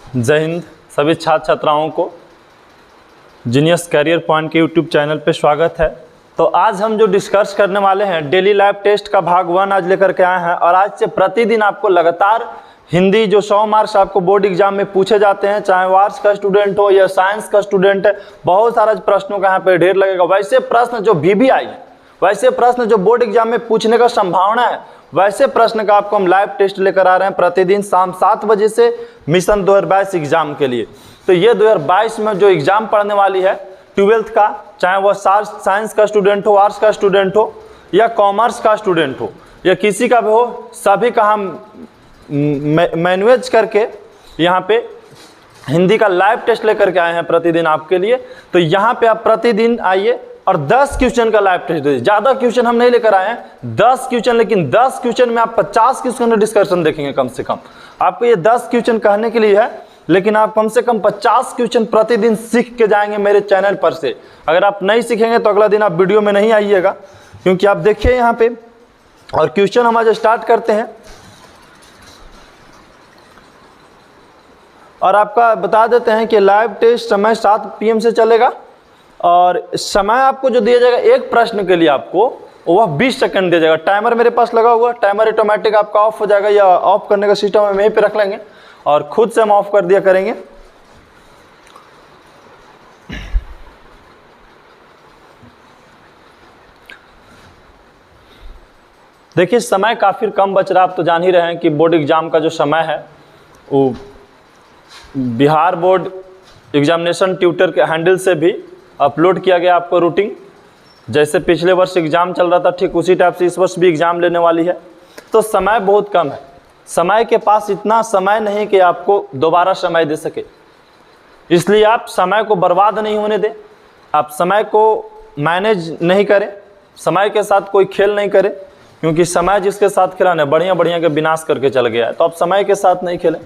जय हिंद। सभी छात्र छात्राओं को जीनियस करियर पॉइंट के यूट्यूब चैनल पे स्वागत है। तो आज हम जो डिस्कस करने वाले हैं डेली लाइफ टेस्ट का भाग 1 आज लेकर के आए हैं। और आज से प्रतिदिन आपको लगातार हिंदी जो 100 मार्क्स आपको बोर्ड एग्जाम में पूछे जाते हैं, चाहे वो आर्ट्स का स्टूडेंट हो या साइंस का स्टूडेंट है, बहुत सारा प्रश्नों का यहाँ पे ढेर लगेगा। वैसे प्रश्न जो VBI है, वैसे प्रश्न जो बोर्ड एग्जाम में पूछने का संभावना है, वैसे प्रश्न का आपको हम लाइव टेस्ट लेकर आ रहे हैं प्रतिदिन शाम 7 बजे से मिशन 2022 एग्जाम के लिए। तो ये 2022 में जो एग्जाम पढ़ने वाली है 12th का, चाहे वो साइंस का स्टूडेंट हो, आर्ट्स का स्टूडेंट हो या कॉमर्स का स्टूडेंट हो या किसी का भी हो, सभी का हम मैनुएज करके यहाँ पे हिंदी का लाइव टेस्ट लेकर के आए हैं प्रतिदिन आपके लिए। तो यहाँ पे आप प्रतिदिन आइए और 10 क्वेश्चन का लाइव टेस्ट दीजिए। ज़्यादा क्वेश्चन हम नहीं लेकर आए हैं, 10 क्वेश्चन, लेकिन 10 क्वेश्चन में आप 50 क्वेश्चन का डिस्कशन देखेंगे कम से कम। आपको ये 10 क्वेश्चन कहने के लिए है, लेकिन आप कम से कम 50 क्वेश्चन प्रतिदिन सीख के जाएंगे मेरे चैनल पर से। अगर आप नहीं सीखेंगे तो अगला दिन आप वीडियो में नहीं आइएगा, क्योंकि आप देखिए यहाँ पे। और क्वेश्चन हम आज स्टार्ट करते हैं। और आपका बता देते हैं कि लाइव टेस्ट समय 7 PM से चलेगा। और समय आपको जो दिया जाएगा एक प्रश्न के लिए आपको वह 20 सेकंड दिया जाएगा। टाइमर मेरे पास लगा हुआ, टाइमर ऑटोमेटिक आपका ऑफ हो जाएगा, या ऑफ करने का सिस्टम हम यहीं पे रख लेंगे और खुद से हम ऑफ कर दिया करेंगे। देखिए समय काफ़ी कम बच रहा है। आप तो जान ही रहे हैं कि बोर्ड एग्जाम का जो समय है वो बिहार बोर्ड एग्जामिनेशन ट्यूटर के हैंडल से भी अपलोड किया गया आपको रूटीन। जैसे पिछले वर्ष एग्ज़ाम चल रहा था, ठीक उसी टाइप से इस वर्ष भी एग्ज़ाम लेने वाली है। तो समय बहुत कम है, समय के पास इतना समय नहीं कि आपको दोबारा समय दे सके। इसलिए आप समय को बर्बाद नहीं होने दें, आप समय को मैनेज नहीं करें, समय के साथ कोई खेल नहीं करें, क्योंकि समय जिसके साथ खिलाना है बढ़िया बढ़िया के विनाश करके चल गया है। तो आप समय के साथ नहीं खेलें।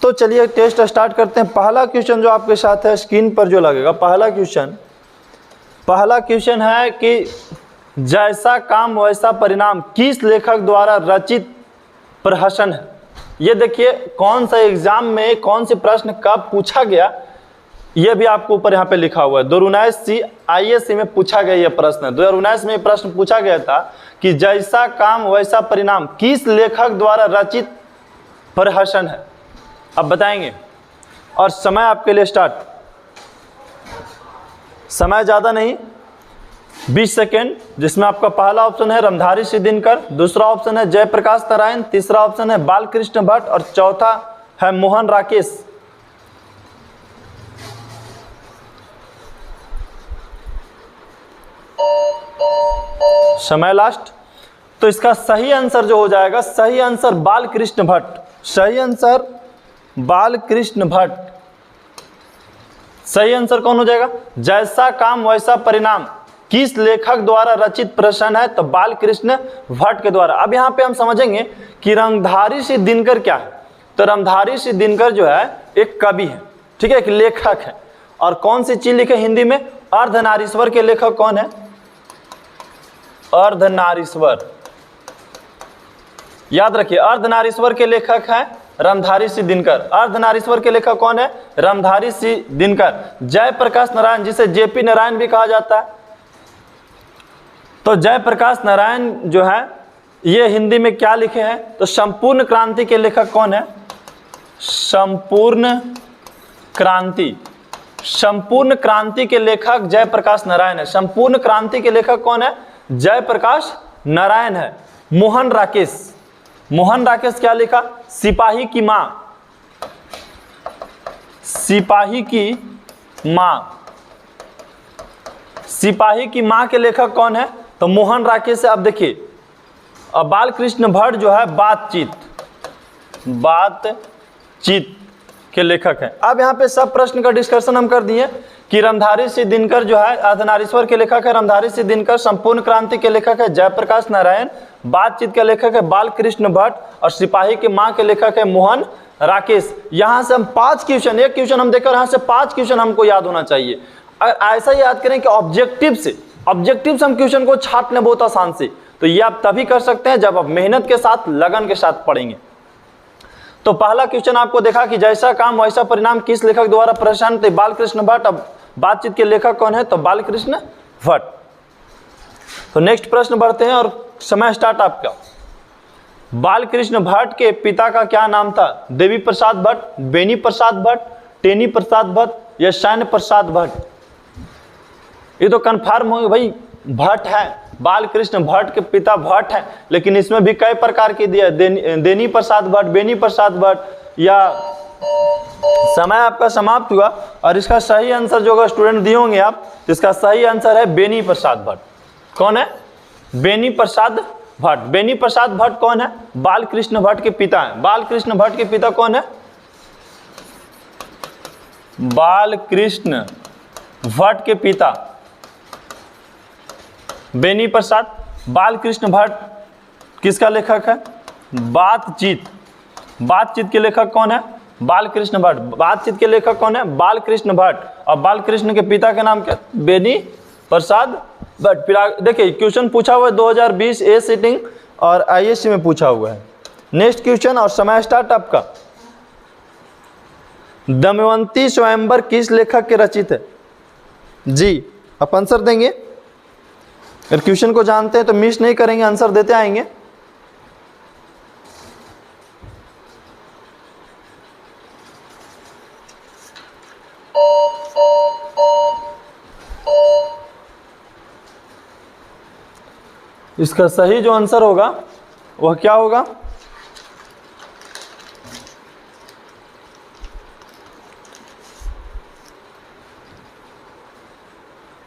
तो चलिए टेस्ट स्टार्ट करते हैं। पहला क्वेश्चन जो आपके साथ है स्क्रीन पर जो लगेगा, पहला क्वेश्चन है कि जैसा काम वैसा परिणाम किस लेखक द्वारा रचित प्रहसन है। ये देखिए कौन सा एग्जाम में कौन से प्रश्न कब पूछा गया, ये भी आपको ऊपर यहाँ पे लिखा हुआ है। 2019 ISC में पूछा गया ये प्रश्न। 2019 में प्रश्न पूछा गया था कि जैसा काम वैसा परिणाम किस लेखक द्वारा रचित प्रहसन है। अब बताएंगे। और समय आपके लिए स्टार्ट, समय ज़्यादा नहीं, 20 सेकेंड, जिसमें आपका पहला ऑप्शन है रामधारी सिंह दिनकर, दूसरा ऑप्शन है जयप्रकाश नारायण, तीसरा ऑप्शन है बालकृष्ण भट्ट और चौथा है मोहन राकेश। समय लास्ट। तो इसका सही आंसर जो हो जाएगा, सही आंसर बालकृष्ण भट्ट। सही आंसर बालकृष्ण भट्ट। सही आंसर कौन हो जाएगा? जैसा काम वैसा परिणाम किस लेखक द्वारा रचित प्रश्न है, तो बालकृष्ण भट्ट के द्वारा। अब यहाँ पे हम समझेंगे कि रामधारी सिंह दिनकर क्या है। तो रामधारी सिंह दिनकर जो है एक कवि है, ठीक है, एक लेखक है। और कौन सी चीज लिखे हिंदी में? अर्धनारीश्वर के लेखक कौन है? अर्धनारीश्वर। याद रखिए, अर्धनारीश्वर के लेखक है रामधारी सिंह दिनकर। अर्धनारीश्वर के लेखक कौन है? रामधारी सिंह दिनकर। जयप्रकाश नारायण, जिसे JP नारायण भी कहा जाता है, तो जयप्रकाश नारायण जो है ये हिंदी में क्या लिखे हैं? तो संपूर्ण क्रांति के लेखक कौन है? संपूर्ण क्रांति। संपूर्ण क्रांति के लेखक जयप्रकाश नारायण है। संपूर्ण क्रांति के लेखक कौन है? जयप्रकाश नारायण है। मोहन राकेश। मोहन राकेश क्या लिखा? सिपाही की मां। सिपाही की मां। सिपाही की मां के लेखक कौन है? तो मोहन राकेश है। अब देखिए, अब बालकृष्ण भट्ट जो है बातचीत के लेखक है। अब यहाँ पे सब प्रश्न का डिस्कशन हम कर दिए कि रामधारी सिंह दिनकर जो है अर्धनारीश्वर के लेखक है, रामधारी सिंह दिनकर संपूर्ण क्रांति के लेखक है, जयप्रकाश नारायण बातचीत के लेखक है, बालकृष्ण भट्ट और सिपाही की मां के लेखक है मोहन राकेश। यहाँ से हम 5 क्वेश्चन, एक क्वेश्चन हम देखकर यहाँ से 5 क्वेश्चन हमको याद होना चाहिए। अगर ऐसा याद करें कि ऑब्जेक्टिव से हम क्वेश्चन को छाट लें बहुत आसान से, तो ये आप तभी कर सकते हैं जब आप मेहनत के साथ, लगन के साथ पढ़ेंगे। तो पहला क्वेश्चन आपको देखा कि जैसा काम वैसा परिणाम किस लेखक द्वारा प्रशासन थे, बालकृष्ण भट्ट। अब बातचीत के लेखक कौन है, तो बालकृष्ण भट्ट। तो नेक्स्ट प्रश्न बढ़ते हैं और समय स्टार्ट आपका। बालकृष्ण भट्ट के पिता का क्या नाम था, देवी प्रसाद भट्ट, बेनी प्रसाद भट्ट, टेनी प्रसाद भट्ट या सैन्य प्रसाद भट्ट। ये तो कन्फर्म हो भाई भट्ट है, बालकृष्ण भट्ट के पिता भट्ट है, लेकिन इसमें भी कई प्रकार के दिया, देनी प्रसाद भट्ट, बेनी प्रसाद भट्ट या। समय आपका समाप्त हुआ और इसका सही आंसर जो स्टूडेंट दिए होंगे आप, तो इसका सही आंसर है बेनी प्रसाद भट्ट। कौन है, बेनी प्रसाद भट्ट। बेनी प्रसाद भट्ट कौन है, बालकृष्ण भट्ट के पिता हैं। बालकृष्ण भट्ट के पिता कौन है, बालकृष्ण भट्ट के पिता बेनी प्रसाद। बालकृष्ण भट्ट किसका लेखक है, बातचीत। बातचीत के लेखक कौन है, बालकृष्ण भट्ट। बातचीत के लेखक कौन है, बालकृष्ण भट्ट। और बालकृष्ण के पिता का नाम क्या, बेनी प्रसाद भट्ट। फिर देखिए क्वेश्चन पूछा हुआ है 2020 ए सिटिंग और आईएससी में पूछा हुआ है। नेक्स्ट क्वेश्चन और समय स्टार्ट आपका। दमयंती स्वयंवर किस लेखक के रचित है, जी आप आंसर देंगे। अगर क्वेश्चन को जानते हैं तो मिस नहीं करेंगे, आंसर देते आएंगे। इसका सही जो आंसर होगा वह क्या होगा,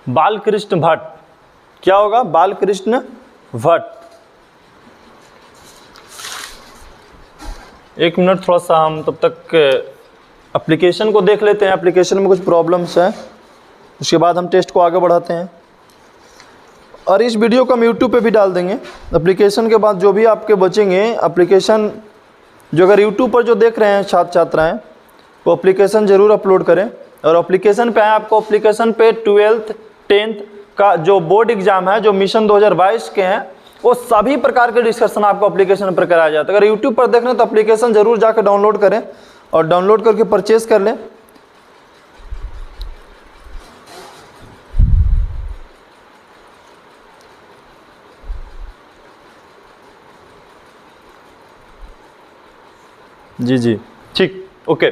बालकृष्ण भट्ट। क्या होगा, बालकृष्ण भट्ट। एक मिनट थोड़ा सा हम तब तक एप्लीकेशन को देख लेते हैं। एप्लीकेशन में कुछ प्रॉब्लम्स हैं, उसके बाद हम टेस्ट को आगे बढ़ाते हैं। और इस वीडियो को हम यूट्यूब पे भी डाल देंगे। एप्लीकेशन के बाद जो भी आपके बचेंगे एप्लीकेशन, जो अगर यूट्यूब पर जो देख रहे हैं छात्र छात्राएँ, वो एप्लीकेशन ज़रूर अपलोड करें। और एप्लीकेशन पे आए, आपको एप्लीकेशन पे 12th 10th का जो बोर्ड एग्जाम है, जो मिशन 2022 के हैं, वो सभी प्रकार के डिस्कशन आपको एप्लीकेशन पर कराया जाता है। अगर यूट्यूब पर देख रहे हैं तो एप्लीकेशन ज़रूर जाकर डाउनलोड करें और डाउनलोड करके परचेज कर लें। जी जी ठीक, ओके।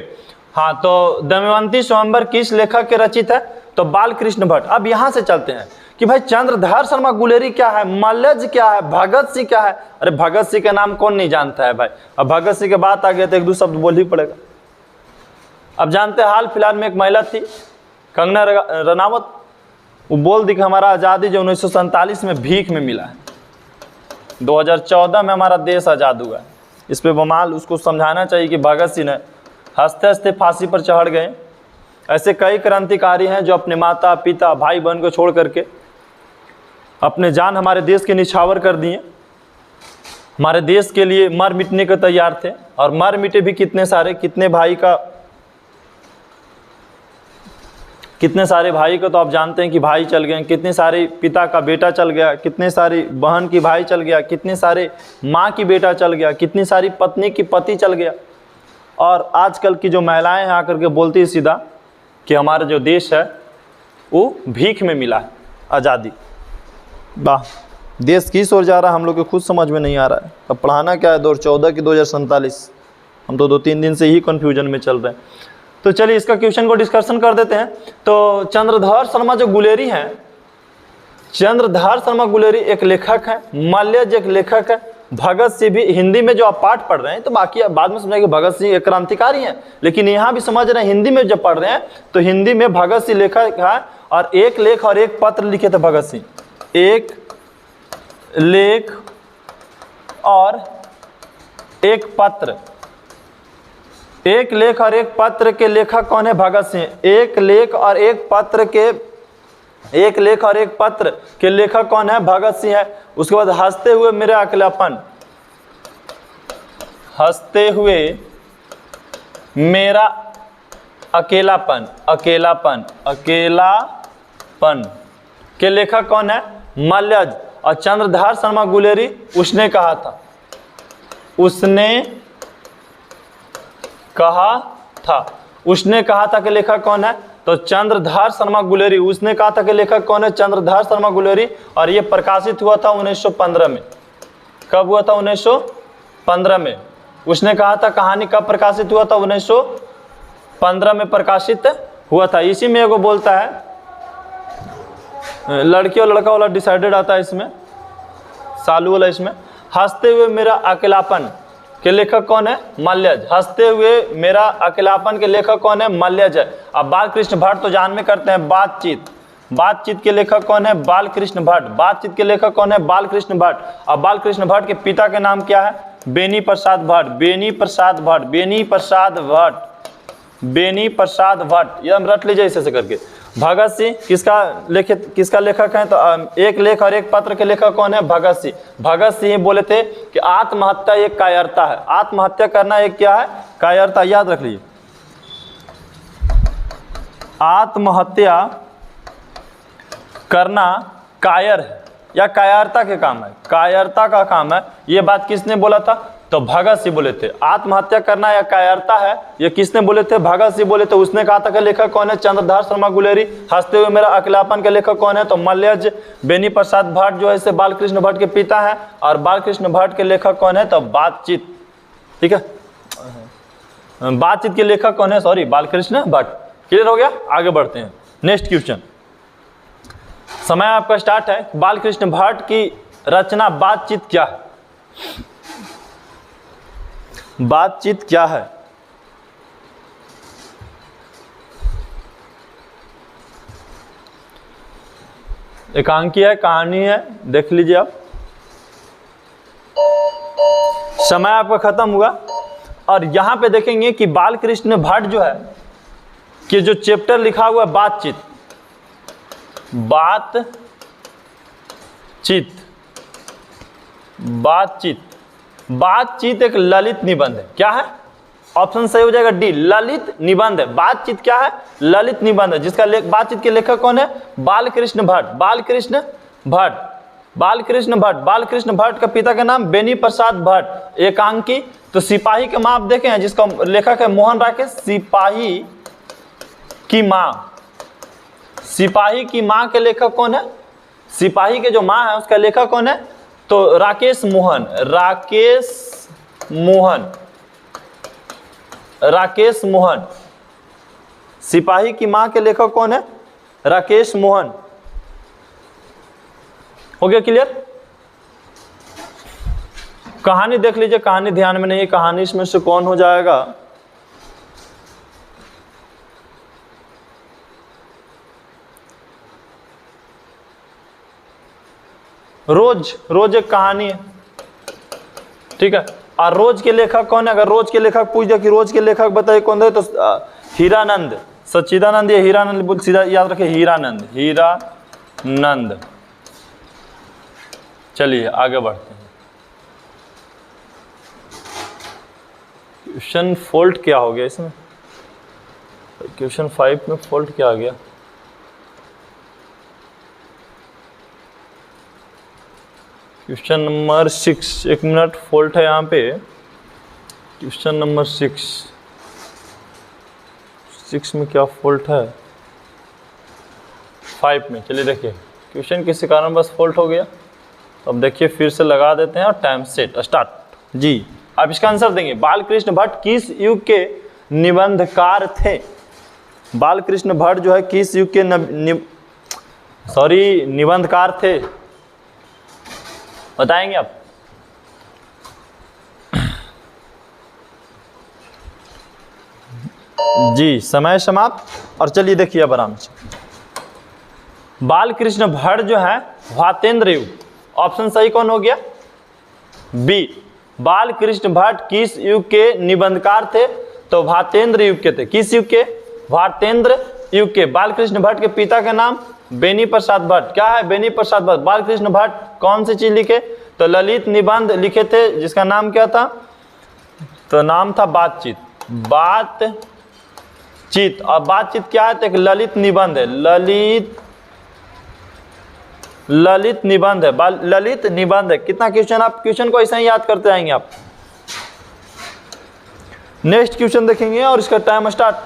हाँ, तो दमयंती स्वयंवर किस लेखक के रचित है, तो बालकृष्ण भट्ट। अब यहाँ से चलते हैं कि भाई चंद्रधार शर्मा गुलेरी क्या है, मल्लज क्या है, भगत सिंह क्या है। अरे भगत सिंह का नाम कौन नहीं जानता है भाई। अब भगत सिंह के बात आ गया तो एक दो शब्द बोल ही पड़ेगा। अब जानते हैं हाल फिलहाल में एक महिला थी कंगना रनावत, वो बोल दी कि हमारा आज़ादी जो 1947 में भीख में मिला है, 2014 में हमारा देश आज़ाद हुआ है। इस पे बमाल उसको समझाना चाहिए कि भगत सिंह ने हंसते हंसते फांसी पर चढ़ गए। ऐसे कई क्रांतिकारी हैं जो अपने माता पिता भाई बहन को छोड़ करके अपने जान हमारे देश के निछावर कर दिए, हमारे देश के लिए मर मिटने को तैयार थे। और मर मिटे भी कितने सारे, कितने सारे भाई को तो आप जानते हैं कि भाई चल गए, कितने सारे पिता का बेटा चल गया, कितने सारी बहन की भाई चल गया, कितने सारे माँ की बेटा चल गया, कितनी सारी पत्नी की पति चल गया। और आजकल की जो महिलाएं हैं आकर के बोलती है सीधा कि हमारा जो देश है वो भीख में मिला है आज़ादी। वाह, देश किस ओर जा रहा है हम लोग को खुद समझ में नहीं आ रहा है। अब पढ़ाना क्या है 2014 की 2047, हम तो 2-3 दिन से ही कन्फ्यूजन में चल रहे हैं। तो चलिए इसका क्वेश्चन को डिस्कशन कर देते हैं। तो चंद्रधार शर्मा जो गुलेरी हैं, चंद्रधार शर्मा गुलेरी एक लेखक है, मल्लज एक लेखक है, भगत सिंह भी। हिंदी में जो आप पाठ पढ़ रहे हैं तो बाकी बाद में समझेंगे भगत सिंह एक क्रांतिकारी हैं, लेकिन यहाँ भी समझ रहे हैं हिंदी में जब पढ़ रहे हैं तो हिंदी में भगत सिंह लेखक है। और एक लेख और एक पत्र लिखे थे भगत सिंह, एक लेख और एक पत्र। एक लेख और एक पत्र के लेखक कौन है, भगत सिंह। एक लेख और एक पत्र के लेखक कौन है, भगत सिंह है। उसके बाद हंसते हुए मेरा अकेलापन, हंसते हुए मेरा अकेलापन, अकेलापन के लेखक कौन है, मल्लज। और चंद्रधार शर्मा गुलेरी उसने कहा था, उसने कहा था। उसने कहा था कि लेखक कौन है? तो चंद्रधार शर्मा गुलेरी। उसने कहा था कि लेखक कौन है? चंद्रधार शर्मा गुलेरी। और ये प्रकाशित हुआ था 1915 में। कब हुआ था? 1915 में। उसने कहा था कहानी कब प्रकाशित हुआ था? 1915 में प्रकाशित हुआ था। इसी में एगो बोलता है, लड़की और लड़का वाला डिसाइडेड आता है इसमें, सालू वाला इसमें। हंसते हुए मेरा अकेलापन के लेखक कौन है? मल्यज। हंसते हुए मेरा अकेलापन के लेखक कौन है? मल्यज है। अब बालकृष्ण भट्ट तो जान में करते हैं बातचीत। बातचीत के लेखक कौन है? बालकृष्ण भट्ट। बातचीत के लेखक कौन है? बालकृष्ण भट्ट। अब बालकृष्ण भट्ट के पिता के नाम क्या है? बेनी प्रसाद भट्ट। बेनी प्रसाद भट्ट। बेनी प्रसाद भट्ट। बेनी प्रसाद भट्ट। ये हम रट लीजिए ऐसे करके। भगत सिंह किसका लेखक है? तो एक लेख और एक पत्र के लेखक कौन है? भगत सिंह। भगत सिंह बोले थे कि आत्महत्या एक कायरता है। आत्महत्या करना एक क्या है? कायरता। याद रख लीजिए, आत्महत्या करना कायर है या कायरता के काम है, कायरता का काम है। ये बात किसने बोला था? तो भगत सिंह बोले थे। आत्महत्या करना या कायरता है, ये किसने बोले थे? भगत सिंह बोले थे। उसने कहा था कि लेखक कौन है? चंद्रधार शर्मा गुलेरी। हंसते हुए मेरा अकेलापन के लेखक कौन है? तो मल्यज। बेनी प्रसाद भट्ट जो है इसे बालकृष्ण भट्ट के पिता है। और बालकृष्ण भट्ट के लेखक कौन है? तो बातचीत। ठीक है, बातचीत के लेखक कौन है? सॉरी, बालकृष्ण भट्ट। क्लियर हो गया? आगे बढ़ते हैं। Next question. समय आपका स्टार्ट है। बालकृष्ण भट्ट की रचना बातचीत क्या है? बातचीत क्या है? एकांकी है, कहानी है, देख लीजिए आप। समय आपका खत्म हुआ। और यहां पे देखेंगे कि बालकृष्ण भट्ट जो है कि जो चैप्टर लिखा हुआ है बातचीत, बातचीत, बातचीत, बातचीत एक ललित निबंध है। क्या है? ऑप्शन सही हो जाएगा डी, ललित निबंध है। बातचीत क्या है? ललित निबंध है, जिसका बातचीत के लेखक कौन है? बालकृष्ण भट्ट। बालकृष्ण भट्ट। बालकृष्ण भट्ट। बालकृष्ण भट्ट का पिता का नाम बेनी प्रसाद भट्ट। एकांकी। तो सिपाही के माँ आप देखे हैं, जिसका लेखक है मोहन राकेश। सिपाही की माँ। सिपाही की माँ के लेखक कौन है? सिपाही के जो माँ है उसका लेखक कौन है? तो राकेश मोहन। राकेश मोहन। राकेश मोहन। सिपाही की माँ के लेखक कौन है? राकेश मोहन। हो गया क्लियर? कहानी देख लीजिए, कहानी ध्यान में नहीं है। कहानी इसमें से कौन हो जाएगा? रोज। रोज एक कहानी है, ठीक है। और रोज के लेखक कौन है? अगर रोज के लेखक पूछ दिया कि रोज के लेखक बताइए कौन है, तो हीरानंद, सच्चिदानंद या हीरानंद, सीधा याद रखे, हीरानंद। हीरानंद। चलिए आगे बढ़ते हैं। क्वेश्चन फॉल्ट क्या हो गया इसमें? क्वेश्चन 5 में फॉल्ट क्या आ गया? क्वेश्चन नंबर 6, एक मिनट, फॉल्ट है यहाँ पे। क्वेश्चन नंबर 6 में क्या फॉल्ट है? 5 में। चलिए देखिए, क्वेश्चन किसी कारण बस फॉल्ट हो गया। तो अब देखिए फिर से लगा देते हैं और टाइम सेट स्टार्ट। जी, आप इसका आंसर देंगे। बालकृष्ण भट्ट किस युग के निबंधकार थे? बालकृष्ण भट्ट जो है किस युग के निबंधकार थे? बताएंगे आप? जी, समय समाप्त। और चलिए देखिए अब आराम से। बालकृष्ण भट्ट जो है भातेंद्र युग। ऑप्शन सही कौन हो गया? बी। बालकृष्ण भट्ट किस युग के निबंधकार थे? तो भातेंद्र युग के थे। किस युग के? भातेंद्र युग के। बालकृष्ण भट्ट के पिता का नाम बेनी प्रसाद भट्ट। क्या है? बेनी प्रसाद भट्ट। बालकृष्ण भट्ट कौन सी चीज लिखे? तो ललित निबंध लिखे थे, जिसका नाम क्या था? तो नाम था बातचीत। बातचीत। और बातचीत क्या है? तो एक ललित निबंध है। ललित निबंध है। ललित निबंध है। कितना क्वेश्चन, आप क्वेश्चन को ऐसा ही याद करते आएंगे आप। नेक्स्ट क्वेश्चन देखेंगे और इसका टाइम स्टार्ट।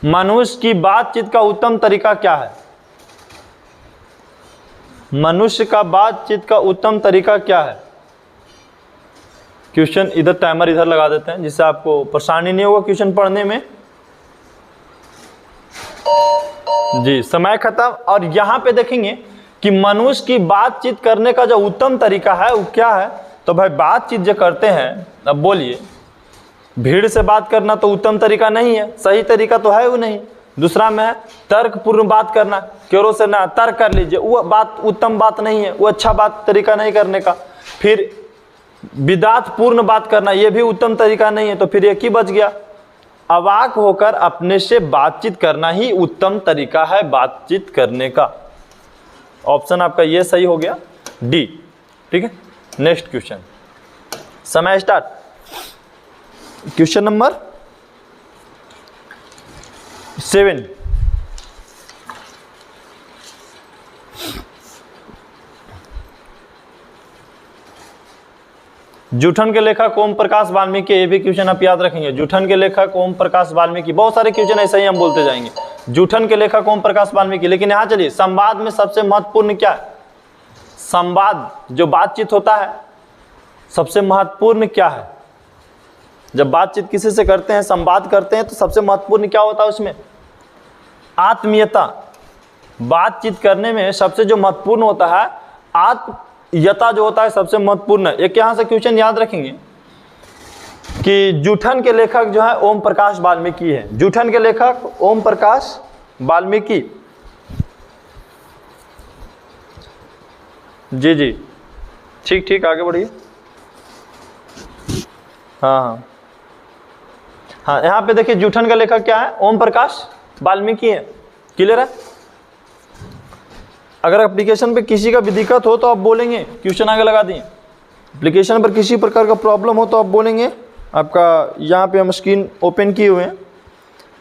मनुष्य की बातचीत का उत्तम तरीका क्या है? मनुष्य का बातचीत का उत्तम तरीका क्या है? क्वेश्चन इधर, टाइमर इधर लगा देते हैं जिससे आपको परेशानी नहीं होगा क्वेश्चन पढ़ने में। जी, समय खत्म। और यहां पे देखेंगे कि मनुष्य की बातचीत करने का जो उत्तम तरीका है वो क्या है। तो भाई बातचीत जो करते हैं, अब बोलिए, भीड़ से बात करना तो उत्तम तरीका नहीं है, सही तरीका तो है वो नहीं। दूसरा में है तर्कपूर्ण बात करना, क्यों से ना तर्क कर लीजिए, वो बात उत्तम बात नहीं है, वो अच्छा बात तरीका नहीं करने का। फिर विदातपूर्ण बात करना, ये भी उत्तम तरीका नहीं है। तो फिर एक ही बच गया, अवाक होकर अपने से बातचीत करना ही उत्तम तरीका है बातचीत करने का। ऑप्शन आपका ये सही हो गया, डी। ठीक है, नेक्स्ट क्वेश्चन, समय स्टार्ट। Question number 7। जूठन के लेखक ओम प्रकाश वाल्मीकि, ये भी क्वेश्चन आप याद रखेंगे। जूठन के लेखक ओम प्रकाश वाल्मीकि, बहुत सारे क्वेश्चन ऐसे ही हम बोलते जाएंगे। जूठन के लेखक ओम प्रकाश वाल्मीकि। लेकिन यहां चलिए, संवाद में सबसे महत्वपूर्ण क्या है? संवाद जो बातचीत होता है, सबसे महत्वपूर्ण क्या है? जब बातचीत किसी से करते हैं, संवाद करते हैं, तो सबसे महत्वपूर्ण क्या होता है उसमें? आत्मीयता। बातचीत करने में सबसे जो महत्वपूर्ण होता है, आत्मीयता जो होता है सबसे महत्वपूर्ण है। एक यहां से क्वेश्चन याद रखेंगे कि जूठन के लेखक जो है ओम प्रकाश वाल्मीकि है। जूठन के लेखक ओम प्रकाश वाल्मीकि। जी जी, ठीक ठीक, आगे बढ़िए। हाँ, यहाँ पे देखिए जूठन का लेखक क्या है? ओम प्रकाश वाल्मीकि है। क्लियर है? अगर एप्लीकेशन पे किसी का भी दिक्कत हो तो आप बोलेंगे, क्वेश्चन आगे लगा दिए। एप्लीकेशन पर किसी प्रकार का प्रॉब्लम हो तो आप बोलेंगे। आपका यहाँ पे हम स्क्रीन ओपन किए हुए हैं,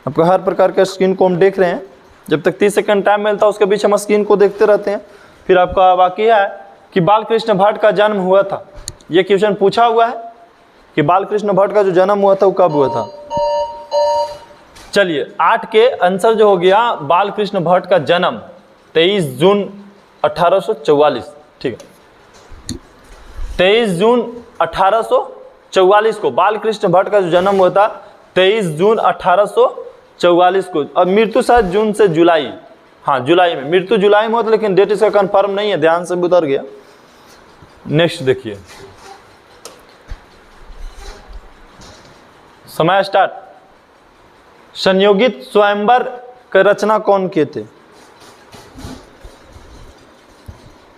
आपका हर प्रकार का स्क्रीन को हम देख रहे हैं। जब तक 30 सेकंड टाइम मिलता है उसके बीच हम स्क्रीन को देखते रहते हैं। फिर आपका बाकी है कि बालकृष्ण भट्ट का जन्म हुआ था। ये क्वेश्चन पूछा हुआ है कि बालकृष्ण भट्ट का जो जन्म हुआ था वो कब हुआ था। चलिए, 8 के आंसर जो हो गया, बालकृष्ण भट्ट का जन्म 23 जून 1844। ठीक है, 23 जून 1844 को बालकृष्ण भट्ट का जो जन्म हुआ था 23 जून 1844 को। अब मृत्यु शायद जून से जुलाई, हाँ जुलाई में, मृत्यु जुलाई में होता, लेकिन डेट इसका कंफर्म नहीं है, ध्यान से भी उतर गया। नेक्स्ट देखिए, समय स्टार्ट। संयोगित स्वयंवर का रचना कौन किए थे?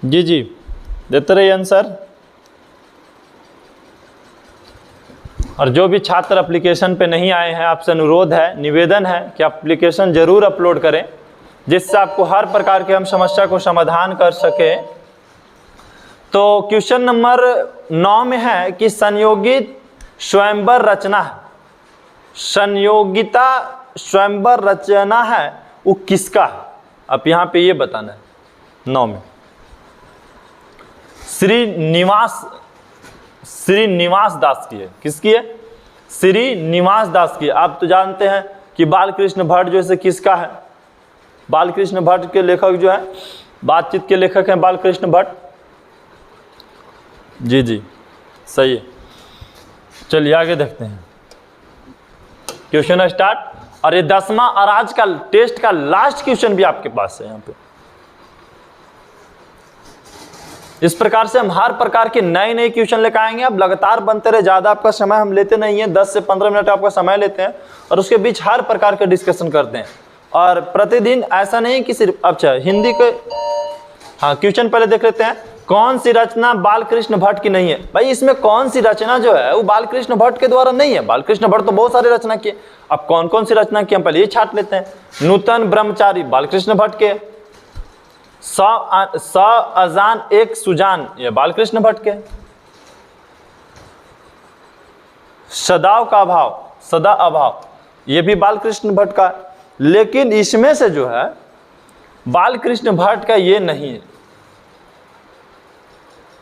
जी जी, देते रहिए आंसर। और जो भी छात्र एप्लीकेशन पे नहीं आए हैं, आपसे अनुरोध है, निवेदन है कि एप्लीकेशन जरूर अपलोड करें, जिससे आपको हर प्रकार के हम समस्या को समाधान कर सके। तो क्वेश्चन नंबर 9 में है कि संयोगित स्वयंवर रचना है, संयोगिता स्वयंवर रचना है, वो किसका है? अब यहाँ पे ये बताना है। 9 में श्रीनिवास दास की है। किसकी है? श्रीनिवास दास की। आप तो जानते हैं कि बालकृष्ण भट्ट जो है किसका है? बालकृष्ण भट्ट के लेखक जो है, बातचीत के लेखक हैं बालकृष्ण भट्ट। जी जी, सही है। चलिए आगे देखते हैं, क्वेश्चन स्टार्ट। और ये 10वां और आज का टेस्ट का लास्ट क्वेश्चन भी आपके पास है यहाँ पे। इस प्रकार से हम हर प्रकार के नए नए क्वेश्चन लेकर आएंगे। अब लगातार बनते रहे, ज़्यादा आपका समय हम लेते नहीं है, 10 से 15 मिनट आपका समय लेते हैं और उसके बीच हर प्रकार के डिस्कशन करते हैं। और प्रतिदिन ऐसा नहीं कि सिर्फ, अच्छा हिंदी के, हाँ क्वेश्चन पहले देख लेते हैं। कौन सी रचना बालकृष्ण भट्ट की नहीं है? भाई इसमें कौन सी रचना जो है वो बालकृष्ण भट्ट के द्वारा नहीं है। बालकृष्ण भट्ट तो बहुत सारी रचना किए, अब कौन कौन सी रचना की हम पहले ये छाट लेते हैं। नूतन ब्रह्मचारी बालकृष्ण भट्ट के, स अजान एक सुजान ये बालकृष्ण भट्ट के, सदाव का अभाव, सदा अभाव, ये भी बालकृष्ण भट्ट का। लेकिन इसमें से जो है बालकृष्ण भट्ट का ये नहीं है।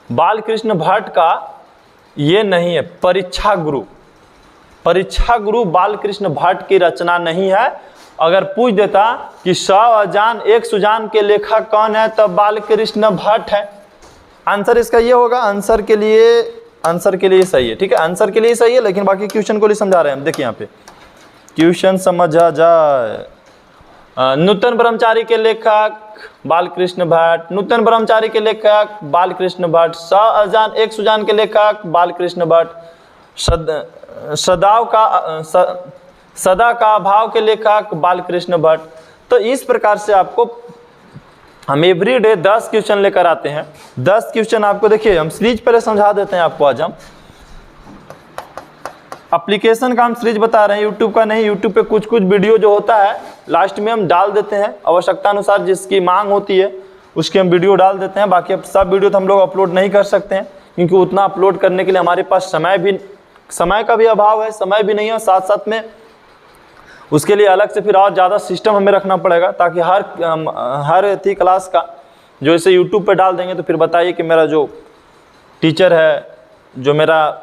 बालकृष्ण भट्ट का ये नहीं है। परीक्षा गुरु, परीक्षा गुरु बालकृष्ण भट्ट की रचना नहीं है। अगर पूछ देता कि 100 अजान एक सुजान के लेखक कौन है, तब बालकृष्ण भट्ट है। आंसर इसका ये होगा। आंसर के लिए सही है, ठीक है, आंसर के लिए सही है, लेकिन बाकी क्वेश्चन को नहीं समझा रहे हैं हम। देखिए यहाँ पे क्वेश्चन समझा जाए। नूतन ब्रह्मचारी के लेखक बालकृष्ण भट्ट, नूतन ब्रह्मचारी के लेखक बालकृष्ण भट्ट, 100 अजान एक सुजान के लेखक बालकृष्ण भट्ट, सदा का अभाव के लेखक बालकृष्ण भट्ट। तो इस प्रकार से आपको हम एवरीडे 10 क्वेश्चन लेकर आते हैं। 10 क्वेश्चन आपको, देखिए हम सीरीज पहले समझा देते हैं आपको। आज हम एप्लीकेशन का हम सीरीज बता रहे हैं, यूट्यूब का नहीं। यूट्यूब पे कुछ कुछ वीडियो जो होता है लास्ट में हम डाल देते हैं, आवश्यकता अनुसार जिसकी मांग होती है उसकी हम वीडियो डाल देते हैं। बाकी अब सब वीडियो तो हम लोग अपलोड नहीं कर सकते हैं, क्योंकि उतना अपलोड करने के लिए हमारे पास समय का भी अभाव है, समय भी नहीं है। साथ साथ में उसके लिए अलग से फिर और ज़्यादा सिस्टम हमें रखना पड़ेगा, ताकि हर थी क्लास का जो इसे यूट्यूब पे डाल देंगे तो फिर बताइए कि मेरा जो टीचर है, जो मेरा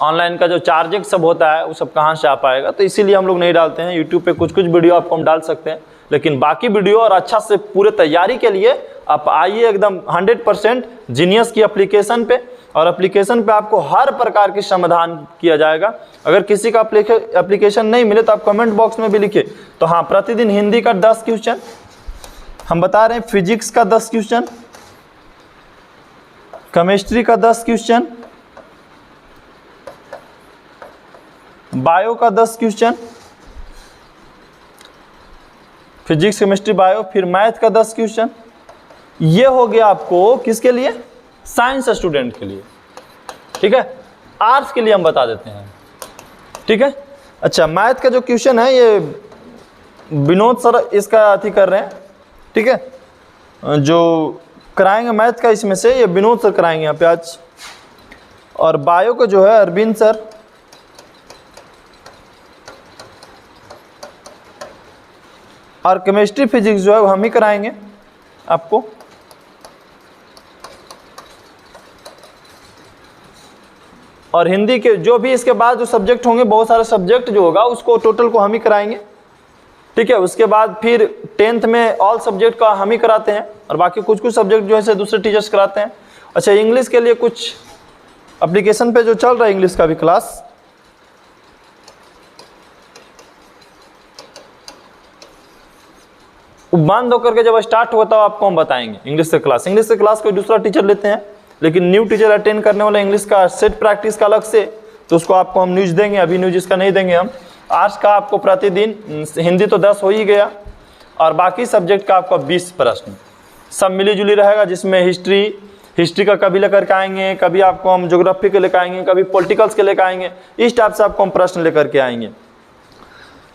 ऑनलाइन का जो चार्जेस सब होता है वो सब कहाँ से आ पाएगा। तो इसीलिए हम लोग नहीं डालते हैं। यूट्यूब पे कुछ कुछ वीडियो आपको हम डाल सकते हैं, लेकिन बाकी वीडियो और अच्छा से पूरे तैयारी के लिए आप आइए एकदम 100% जीनियस की एप्लीकेशन पे। और एप्लीकेशन पे आपको हर प्रकार के समाधान किया जाएगा। अगर किसी का एप्लीकेशन नहीं मिले तो आप कमेंट बॉक्स में भी लिखिए। तो हाँ, प्रतिदिन हिंदी का 10 क्वेश्चन हम बता रहे हैं, फिजिक्स का 10 क्वेश्चन, केमिस्ट्री का 10 क्वेश्चन, बायो का 10 क्वेश्चन, फिजिक्स केमिस्ट्री बायो, फिर मैथ का 10 क्वेश्चन। ये हो गया आपको किसके लिए? साइंस स्टूडेंट के लिए, ठीक है। आर्ट्स के लिए हम बता देते हैं, ठीक है। अच्छा, मैथ का जो क्वेश्चन है ये विनोद सर इसका अथी कर रहे हैं, ठीक है, जो कराएंगे मैथ का इसमें से ये विनोद सर कराएंगे यहाँ पे आज। और बायो का जो है अरविंद सर, और केमिस्ट्री फिजिक्स जो है वो हम ही कराएंगे आपको। और हिंदी के जो भी इसके बाद जो सब्जेक्ट होंगे, बहुत सारे सब्जेक्ट जो होगा उसको टोटल को हम ही कराएंगे, ठीक है। उसके बाद फिर 10th में ऑल सब्जेक्ट का हम ही कराते हैं, और बाकी कुछ कुछ सब्जेक्ट जो है दूसरे टीचर्स कराते हैं। अच्छा, इंग्लिश के लिए कुछ एप्लीकेशन पे जो चल रहा है इंग्लिश का भी क्लास, बंद होकर के जब स्टार्ट होता है आपको हम बताएंगे। इंग्लिश से क्लास कोई दूसरा टीचर लेते हैं, लेकिन न्यू टीचर अटेंड करने वाला इंग्लिश का सेट प्रैक्टिस का अलग से, तो उसको आपको हम न्यूज देंगे। अभी न्यूज इसका नहीं देंगे हम। आर्ट्स का आपको प्रतिदिन हिंदी तो 10 हो ही गया, और बाकी सब्जेक्ट का आपको 20 प्रश्न सब मिली जुली रहेगा, जिसमें हिस्ट्री का कभी लेकर के आएंगे, कभी आपको हम ज्योग्राफी के लेकर आएंगे, कभी पॉलिटिकल्स के लेकर आएंगे। इस टाइप से आपको हम प्रश्न लेकर के आएंगे।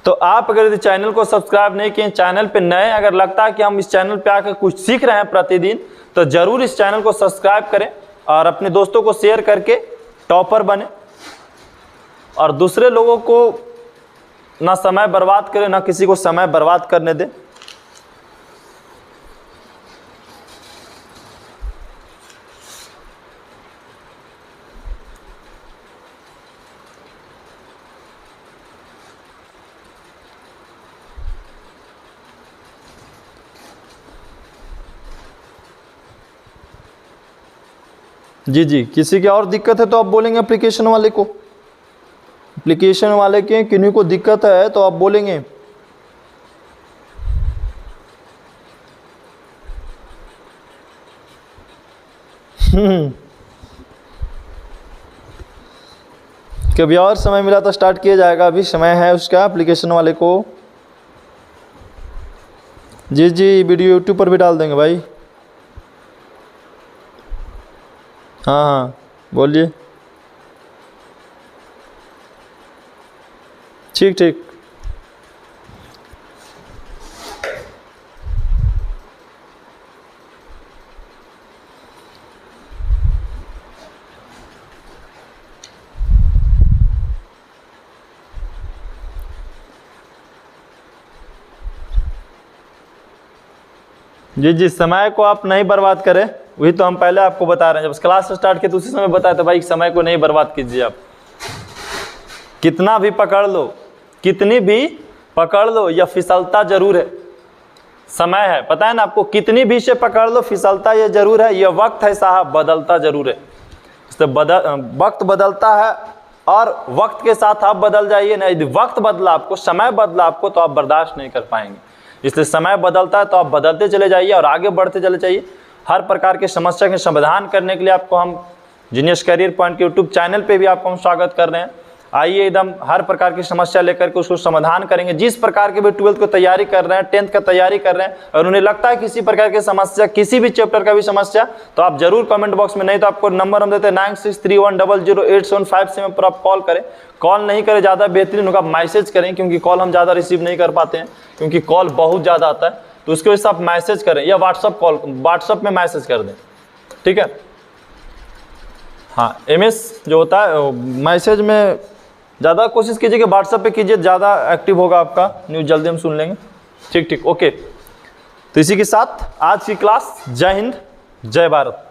तो आप अगर इस चैनल को सब्सक्राइब नहीं किए, चैनल पे नए, अगर लगता है कि हम इस चैनल पे आकर कुछ सीख रहे हैं प्रतिदिन, तो ज़रूर इस चैनल को सब्सक्राइब करें और अपने दोस्तों को शेयर करके टॉपर बने, और दूसरे लोगों को ना समय बर्बाद करें, ना किसी को समय बर्बाद करने दें। जी जी, किसी की और दिक्कत है तो आप बोलेंगे एप्लीकेशन वाले को, एप्लीकेशन वाले के किन्हीं को दिक्कत है तो आप बोलेंगे। कभी और समय मिला तो स्टार्ट किया जाएगा, अभी समय है उसका एप्लीकेशन वाले को। जी जी, वीडियो यूट्यूब पर भी डाल देंगे भाई। हाँ हाँ, बोलिए। ठीक ठीक। जी जी, समय को आप नहीं बर्बाद करें, वही तो हम पहले आपको बता रहे हैं, जब क्लास स्टार्ट किए तो उसी समय बताया था भाई समय को नहीं बर्बाद कीजिए आप। कितना भी पकड़ लो, कितनी भी पकड़ लो, यह फिसलता जरूर है। समय है, पता है ना आपको, कितनी भी से पकड़ लो फिसलता ये जरूर है। यह वक्त है साहब, बदलता जरूर है। इससे वक्त बदलता है और वक्त के साथ आप बदल जाइए ना। यदि वक्त बदला आपको, समय बदला आपको, तो आप बर्दाश्त नहीं कर पाएंगे। इसलिए समय बदलता है तो आप बदलते चले जाइए और आगे बढ़ते चले जाइए। हर प्रकार की समस्या के समाधान करने के लिए आपको हम जीनियस करियर पॉइंट के यूट्यूब चैनल पे भी आपको हम स्वागत कर रहे हैं। आइए एकदम हर प्रकार की समस्या लेकर के उसको समाधान करेंगे। जिस प्रकार के भी 12th को तैयारी कर रहे हैं, 10th का तैयारी कर रहे हैं और उन्हें लगता है किसी प्रकार की समस्या, किसी भी चैप्टर का भी समस्या, तो आप जरूर कमेंट बॉक्स में, नहीं तो आपको नंबर हम देते हैं 9631008757 पर आप कॉल करें। कॉल नहीं करें, ज़्यादा बेहतरीन होगा, मैसेज करें, क्योंकि कॉल हम ज़्यादा रिसीव नहीं कर पाते हैं, क्योंकि कॉल बहुत ज़्यादा आता है। तो उसके वजह से आप मैसेज करें या व्हाट्सअप में मैसेज कर दें, ठीक है। हाँ, MS जो होता है मैसेज में ज़्यादा कोशिश कीजिए कि व्हाट्सएप पे कीजिए, ज़्यादा एक्टिव होगा आपका, न्यूज़ जल्दी हम सुन लेंगे। ठीक, ओके। तो इसी के साथ आज की क्लास, जय हिंद, जय भारत।